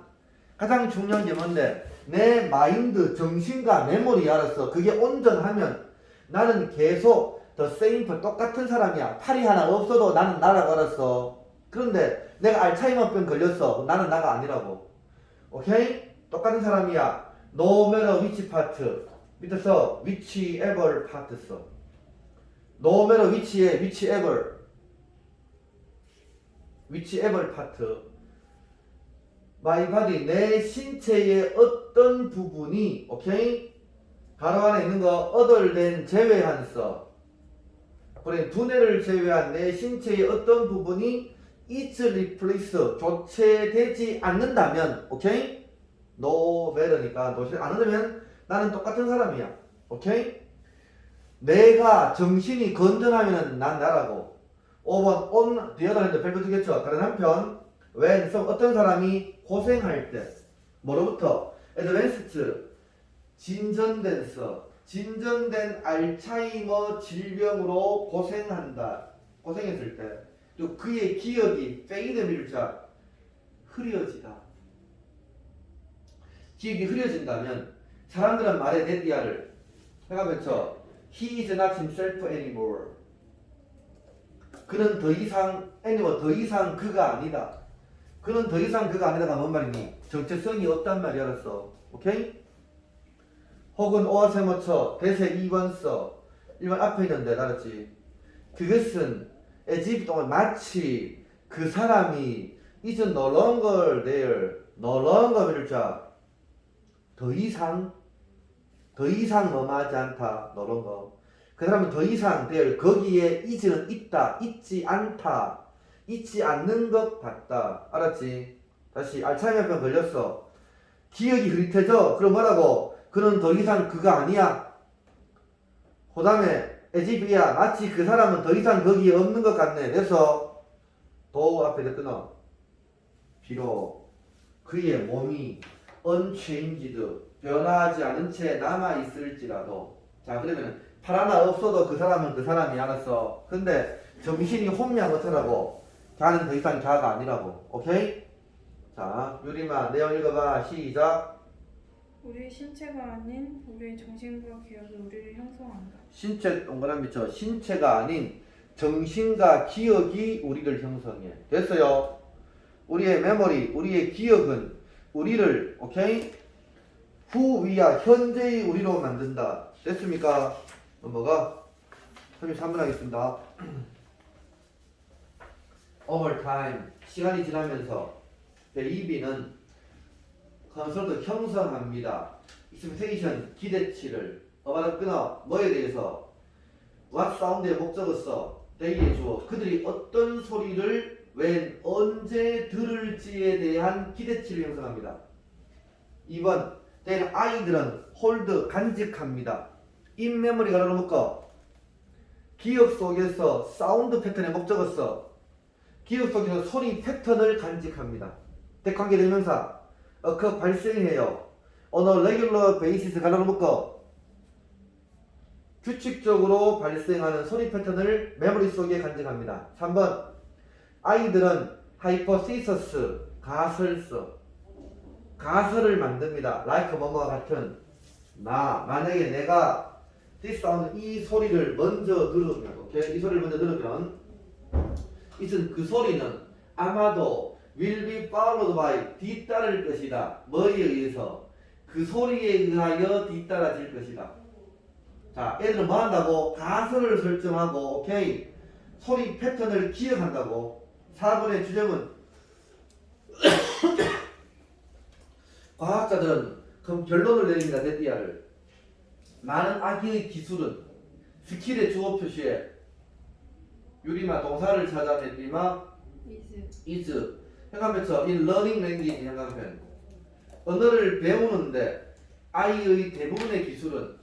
가장 중요한 게 뭔데 내 마인드 정신과 메모리 알았어 그게 온전하면 나는 계속 더 세임프 똑같은 사람이야 팔이 하나 없어도 나는 나라고 알았어 그런데 내가 알츠하이머병 걸렸어 나는 나가 아니라고 오케이? 똑같은 사람이야 no matter which part 밑에서 whichever part 써 no matter whichever part my body 내 신체의 어떤 부분이 오케이 가로 안에 있는 거 other than 제외한서 그래 두뇌를 제외한 내 신체의 어떤 부분이 is replaced 교체되지 않는다면 오케이 no matter니까 교체 안 한다면 나는 똑같은 사람이야 오케이 내가 정신이 건전하면 난 나라고 5번 on the other hand 별표 두겠죠 다른 한편 when 어떤 사람이 고생할 때 뭐로부터 advanced 진전된 알츠하이머 질병으로 고생한다 고생했을 때 또 그의 기억이 fade 밀자 흐려지다 기억이 흐려진다면 사람들은 말해 데디아를 해가 맺혀 he is not himself anymore 그는 더 이상 그가 아니다 그는 더 이상 그가 아니다가 뭔 말이니? 정체성이 없단 말이 알았어. 오케이? 혹은 오아세 맞춰 대세 2번 써 1번 앞에 있는데 알았지? 그것은 as if 동안 마치 그 사람이 is no longer there no longer 밀자 더 이상 뭐하지 않다 no longer 그 사람은 더 이상 there 거기에 is는 있다 있지 않다 있지 않는 것 같다. 알았지? 다시 알츠하이머병 걸렸어. 기억이 흐릿해져. 그럼 뭐라고? 그는 더 이상 그가 아니야. 그 다음에 에지비야 마치 그 사람은 더 이상 거기에 없는 것 같네. 그래서 도 앞에 끊어. 비록 그의 몸이 unchanged 변화하지 않은 채 남아있을지라도 자 그러면 파라나 없어도 그 사람은 그 사람이 알았어. 근데 정신이 혼미한 어쩌라고? 걔는 더 이상 걔가 아니라고. 오케이? 자, 유리마 내용 읽어봐. 시작. 우리의 신체가 아닌 우리의 정신과 기억이 우리를 형성한다. 신체 동그라미 쳐. 신체가 아닌 정신과 기억이 우리를 형성해. 됐어요? 우리의 메모리, 우리의 기억은 우리를 오케이? 후위야 현재의 우리로 만든다. 됐습니까? 넘어가. 33분 하겠습니다. over time 시간이 지나면서 베이비는 컨설트 형성합니다. expectation 기대치를 어바다 끊어 뭐에 대해서 what sound의 목적어서 대기의 주어 그들이 어떤 소리를 when 언제 들을지에 대한 기대치를 형성합니다. 2번 then 아이들은 hold 간직합니다. in memory 가로로 묶어 기억 속에서 사운드 패턴의 목적어서 기억 속에서 소리 패턴을 간직합니다. 대관계대명사 그 발생해요. on a regular basis 가로로 묶어 규칙적으로 발생하는 소리 패턴을 메모리 속에 간직합니다. 3번 아이들은 hypothesis 가설서 가설을 만듭니다. like 뭐뭐와 같은 만약에 내가 this sound 이 소리를 먼저 들으면 오케이? 이 소리를 먼저 들으면 이는 그 소리는 아마도 will be followed by 뒤따를 것이다. 뭐에 의해서? 그 소리에 의하여 뒤따라질 것이다. 자, 애들은 뭐 한다고? 가설을 설정하고 오케이? 소리 패턴을 기억한다고. 4번의 주제문 과학자들은 그럼 결론을 내립니다. 데디아를 많은 악의의 기술은 스킬의 주어 표시에 유리마 동사를 찾아내리마 is 해가면서 in learning language 해가면 언어를 배우는데 I의 대부분의 기술은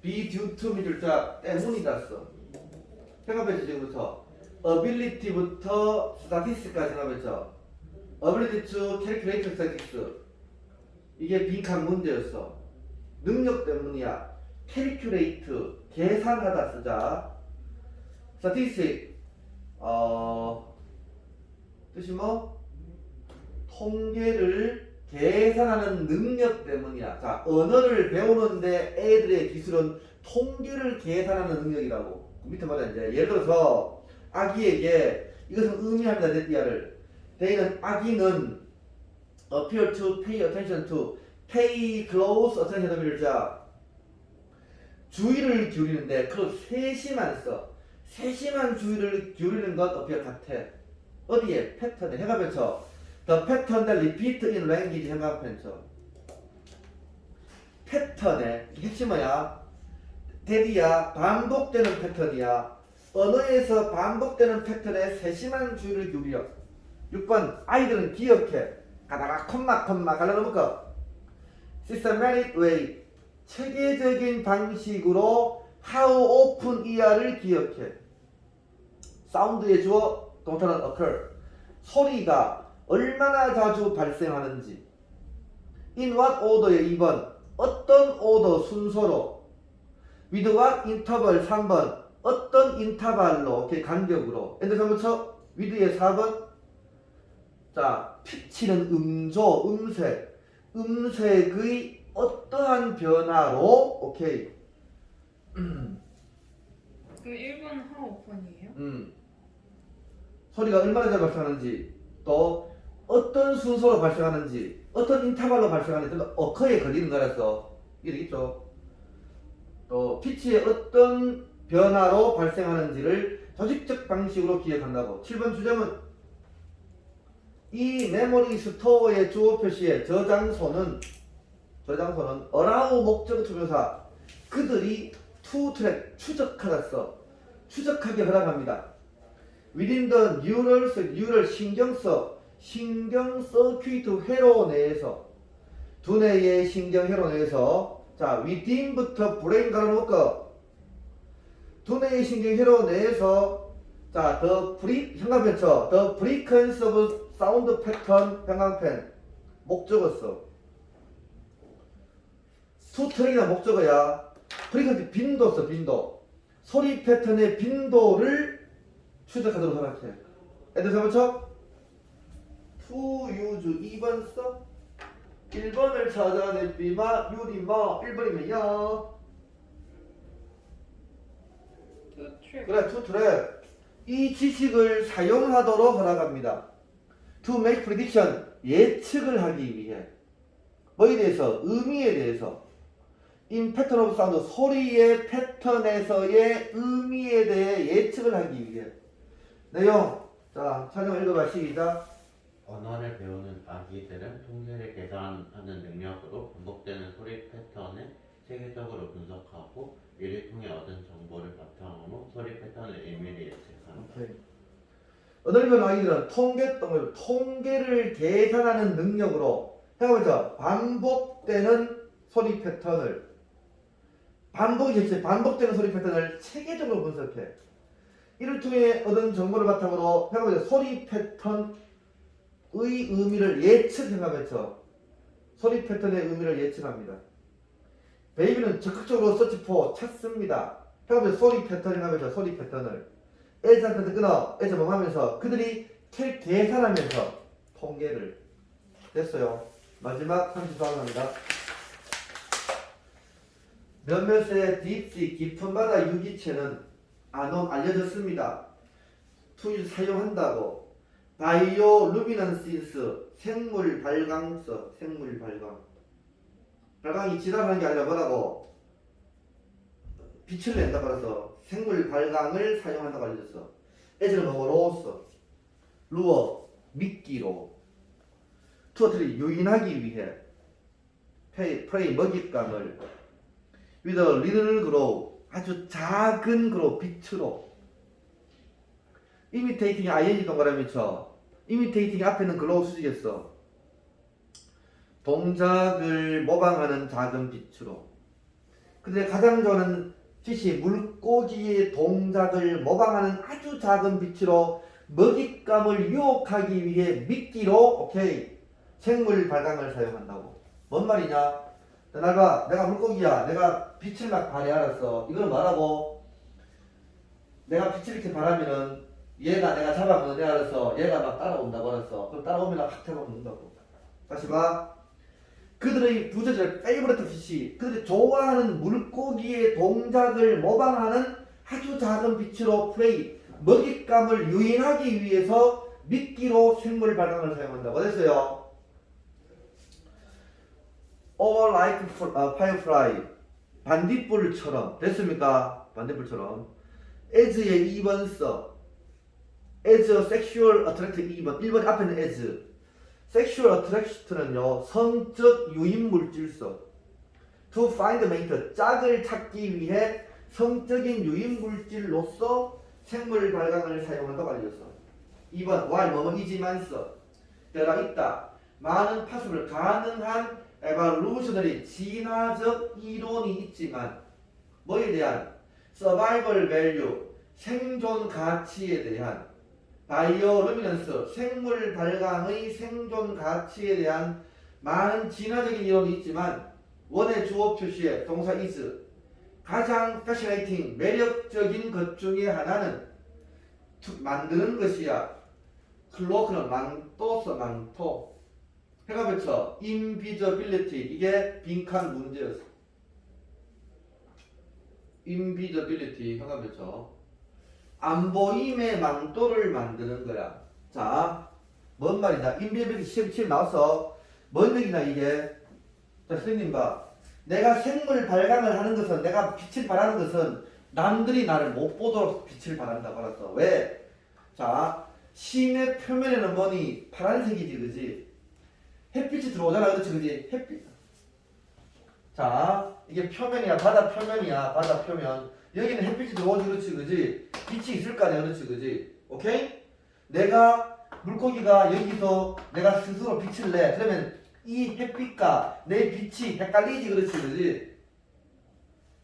be due to 미줄자 때문이다 써. 해가면서 지금부터 ability부터 statistic까지 해가면서 ability to calculate statistics 이게 빈칸 문제였어. 능력 때문이야. calculate 계산하다 쓰자. statistic 뜻이 뭐? 통계를 계산하는 능력 때문이야. 자, 언어를 배우는데 애들의 기술은 통계를 계산하는 능력이라고. 밑에 말해 이제 예를 들어서 아기에게 이것은 의미합니다. 데디아를 데이는 아기는 appear to pay attention to pay close attention to 자 주의를 기울이는데 그걸 세심한 써. 세심한 주의를 기울이는 것 appear 같아. 어디에? 패턴에 해가면서 The pattern that repeat in language 형광펜처. 패턴의 핵심 뭐야? 대디야 반복되는 패턴이야. 언어에서 반복되는 패턴에 세심한 주의를 기울여. 6번 아이들은 기억해. 가다가 콤마 갈라놓을까? Systematic way 체계적인 방식으로 how often 이하를 기억해. 사운드의 주어 동사는 occur 소리가 얼마나 자주 발생하는지. In what order의 2번 어떤 오더 순서로. With what interval 3번 어떤 인터벌로 간격으로. 엔드 3부터 with의 4번 자 피치는 음조 음색 음색의 어떠한 변화로. 오케이. 그럼 1번 하오펀이에요? 소리가 얼마나 잘 발생하는지 또 어떤 순서로 발생하는지 어떤 인터벌로 발생하는지 어커에 걸리는 거라서 이러겠죠. 또 피치의 어떤 변화로 발생하는지를 조직적 방식으로 기억한다고. 7번 주점은 이 메모리 스토어의 주어 표시의 저장소는 allow 목적 투명사 그들이 to track 추적하다 추적하게 허락합니다. within the neural 신경 서큐이트 회로 내에서 두뇌의 신경 회로 내에서 자 within부터 브레인 갈아놓을까. 두뇌의 신경 회로 내에서 자 형광펜처 the frequency of sound pattern 형광펜 목적어서 투트랙이나 목적어야. frequency 빈도 소리 패턴의 빈도를 추적하도록 허락해. 애들 잡았죠? to use 2번 써 1번을 찾아내비마 유리마 1번이면요 그래 to track 이 지식을 사용하도록 허락합니다. to make prediction 예측을 하기 위해. 뭐에 대해서? 의미에 대해서. in pattern of sound 소리의 패턴에서의 의미에 대해 예측을 하기 위해. 내용 자 차정 읽어봐. 시작. 언어를 배우는 아기들은 통계를 계산하는 능력으로 반복되는 소리 패턴을 체계적으로 분석하고 이를 통해 얻은 정보를 바탕으로 소리 패턴을 일일이 예측한다. 오케이. 언어를 배우는 아기들은 통계를 계산하는 능력으로 해보자. 반복되는 소리 패턴을 반복되는 소리 패턴을 체계적으로 분석해. 이를 통해 얻은 정보를 바탕으로 해보자. 소리 패턴의 의미를 예측해가면서 소리 패턴의 의미를 예측합니다. 베이비는 적극적으로 서치포 찾습니다. 해보자. 소리 패턴이라면서 소리 패턴을 애들한테 끊어 애들 하면서 그들이 계산하면서 통계를. 됐어요. 마지막 34번입니다. 몇몇의 딥시 깊은 바다 유기체는 알려졌습니다. 투일 사용한다고. 바이오루미넌시스 생물 발광성 발광이 지나가는 게 아니라 뭐라고? 빛을 낸다고 해서 생물 발광을 사용한다고 알려졌어. 애들은 뭐로써 루어 미끼로 투어트리 유인하기 위해 프레이 먹잇감을 with a little grow 아주 작은 grow 빛으로. imitating ing 동그라미 쳐. imitating 앞에는 grow 수직했어. 동작을 모방하는 작은 빛으로. 근데 가장 좋아하는 피시 물고기의 동작을 모방하는 아주 작은 빛으로 먹잇감을 유혹하기 위해 미끼로 오케이 생물 발광을 사용한다고. 뭔 말이냐? 날 봐. 내가 물고기야. 내가 빛을 막 발해. 알았어. 이걸 말하고 내가 빛을 이렇게 발하면은 얘가 내가 잡아보는 데 알았어. 얘가 막 따라온다고 알았어. 그럼 따라오면 나 확 태워 먹는다고. 다시 봐. 그들의 부재절 페이버리트 피시 그들이 좋아하는 물고기의 동작을 모방하는 아주 작은 빛으로 프레이 먹잇감을 유인하기 위해서 미끼로 생물 발광을 사용한다고 했어요. Or like firefly 반딧불처럼. 됐습니까? 반딧불처럼. as의 2번 써. as sexual attract 2번 1번 앞에는 as Sexual attraction은요 성적 유인 물질성. To find mate 짝을 찾기 위해 성적인 유인 물질로서 생물 발광을 사용한다고 알려졌어. 2번 while 뭐뭐이지만서 때가 있다. 많은 파수를 가능한 evolutionary 진화적 이론이 있지만 뭐에 대한 survival value 생존 가치에 대한 바이오루미넌스 생물 발광의 생존 가치에 대한 많은 진화적인 이론이 있지만 원의 주어 표시에 동사 is 가장 fascinating 매력적인 것 중에 하나는 만드는 것이야. 클로크는 망토서 망토 해가 붙여 invisibility 이게 빈칸 문제였어. invisibility 해가 붙여 안 보임의 망토를 만드는 거야. 자, 뭔 말이다. invisibility 시험 나와서 뭔 얘기냐 이게. 자, 선생님 봐. 내가 생물 발광을 하는 것은 내가 빛을 발하는 것은 남들이 나를 못 보도록 빛을 발한다고 알았어. 왜? 자, 심의 표면에는 뭐니? 파란색이지, 그지? 햇빛이 들어오잖아, 그렇지, 그지? 햇빛. 자, 이게 표면이야, 바다 표면이야, 바다 표면. 여기는 햇빛이 들어오지, 그렇지, 그지? 빛이 있을 거 아니야, 그렇지, 그지? 오케이? 내가 물고기가 여기서 내가 스스로 빛을 내. 그러면 이 햇빛과 내 빛이 헷갈리지, 그렇지, 그지?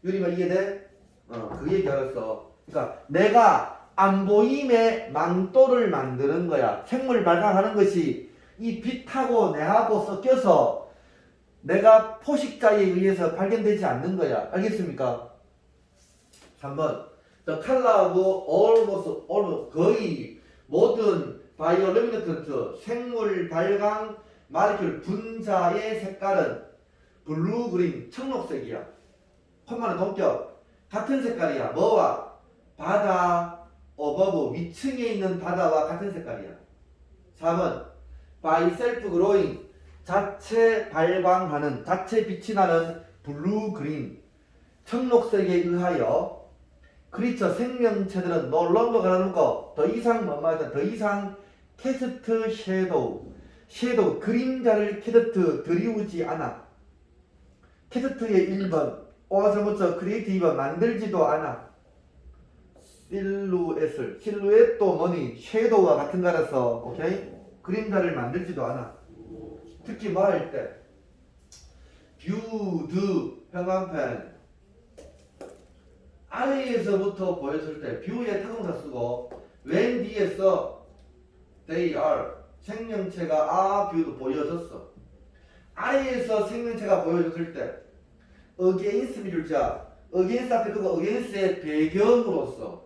유리가 이해돼? 그 얘기 알았어. 그러니까 내가 안 보임의 망토를 만드는 거야. 생물 발광하는 것이 이 빛하고 내하고 섞여서 내가 포식자에 의해서 발견되지 않는 거야. 알겠습니까? 3번 The color of almost 거의 모든 바이오루미넌트 생물 발광 마리큘 분자의 색깔은 블루 그린 청록색이야. 콤마는 동격 같은 색깔이야. 뭐와? 바다 어버브 위층에 있는 바다와 같은 색깔이야. 4번 by self growing 자체 발광하는 자체 빛이 나는 블루 그린 청록색에 의하여 크리처 생명체들은 no longer 가는 거 더 이상 뭐뭐하다 더 이상 캐스트 섀도우 그림자를 캐스트 들이우지 않아. 캐스트의 1번 오아서부터 크리에이티브 만들지도 않아. 실루엣도 뭐니? 섀도우와 같은 거라서 오케이? 그림자를 만들지도 않아. 특히 뭐 할 때? 뷰드 형광펜 아래에서부터 보였을 때 뷰에 타동사 쓰고 웬 뒤에서 they are 생명체가 뷰도 보여졌어. 아래에서 생명체가 보여졌을 때 against 미줄자 against 앞에 그거 against의 배경으로서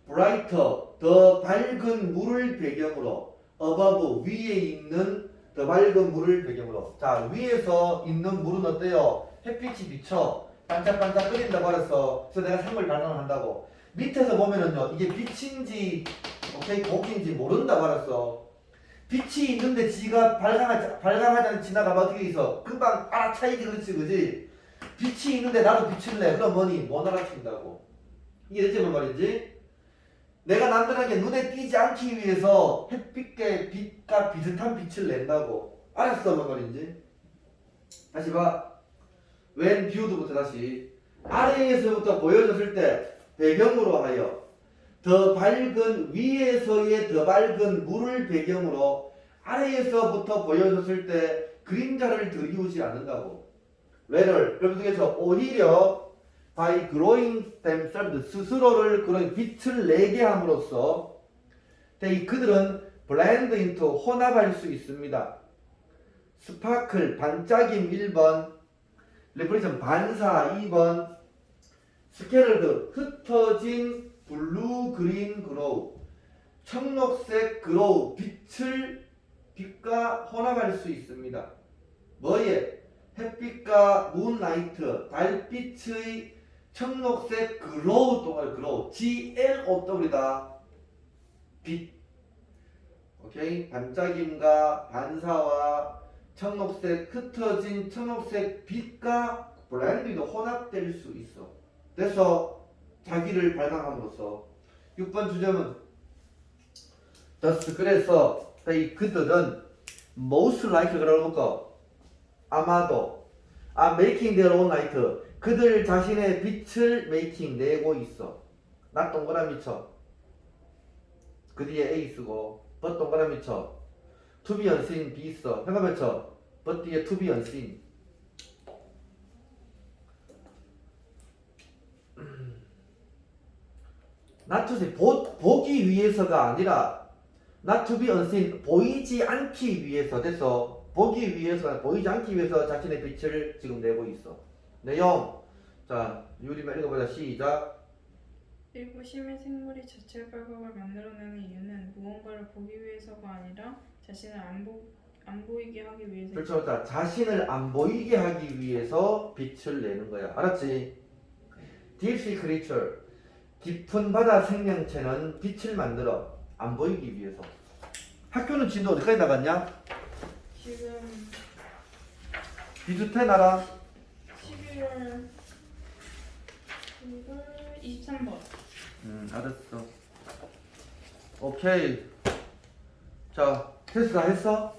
brighter 더 밝은 물을 배경으로 above 위에 있는 더 밝은 물을 배경으로. 자, 위에서 있는 물은 어때요? 햇빛이 비쳐 반짝반짝 끓인다고 알았어. 그래서 내가 생물 발광을 한다고. 밑에서 보면은요 이게 빛인지 오케이 고기인지 모른다고 알았어. 빛이 있는데 지가 발광하자는 지나가면 어떻게 있어? 금방 알아차이지, 그렇지, 그지? 빛이 있는데 나도 빛을 내. 그럼 뭐니? 못 알아챈다고. 이게 대체 뭔 말인지? 내가 남들에게 눈에 띄지 않기 위해서 햇빛과 빛과 비슷한 빛을 낸다고. 알았어, 뭔 말인지? 다시 봐. 웬 뷰드부터 다시. 아래에서부터 보여졌을 때 배경으로 하여 더 밝은 위에서의 더 밝은 물을 배경으로 아래에서부터 보여졌을 때 그림자를 들이우지 않는다고. 왜를? 여러분 중에서 오히려 by growing themselves 스스로를 그런 빛을 내게 함으로써 그들은 blend into 혼합할 수 있습니다. 스파클 반짝임 1번 레프레션 반사 2번 스케럴드 흩어진 블루 그린 그로우 청록색 그로우 빛과 혼합할 수 있습니다. 뭐에? 햇빛과 문라이트 달빛의 청록색 그로우 동안 그로우 GLOW다 빛. 오케이? 반짝임과 반사와 청록색 흩어진 청록색 빛과 블렌드도 혼합될 수 있어. 그래서 자기를 발광함으로써 6번 주점은 그래서 이 그들은 most like 그러는 거 아마도 making their own light 그들 자신의 빛을 making 내고 있어. 나 동그라미 쳐. 그 뒤에 A 쓰고 but 동그라미 쳐. to be unseen B 있어. 현관변 쳐. but 뒤에 to be unseen. not to see 보기 위해서가 아니라 not to be unseen 보이지 않기 위해서 됐어. 보기 위해서 보이지 않기 위해서 자신의 빛을 지금 내고 있어. 내용 자 유리만 읽어보자. 시작. 일부 심해 생물이 자체 발광을 만들어내는 이유는 무언가를 보기 위해서가 아니라 자신을 안 보이게 하기 위해서. 그렇죠. 자 자신을 안 보이게 하기 위해서 빛을 내는 거야. 알았지? Deep sea creature 깊은 바다 생명체는 빛을 만들어 안 보이기 위해서. 학교는 진도 어디까지 나갔냐? 지금 비슷해 나랑 11월 23번. 알았어. 오케이. 자 테스트 다 했어?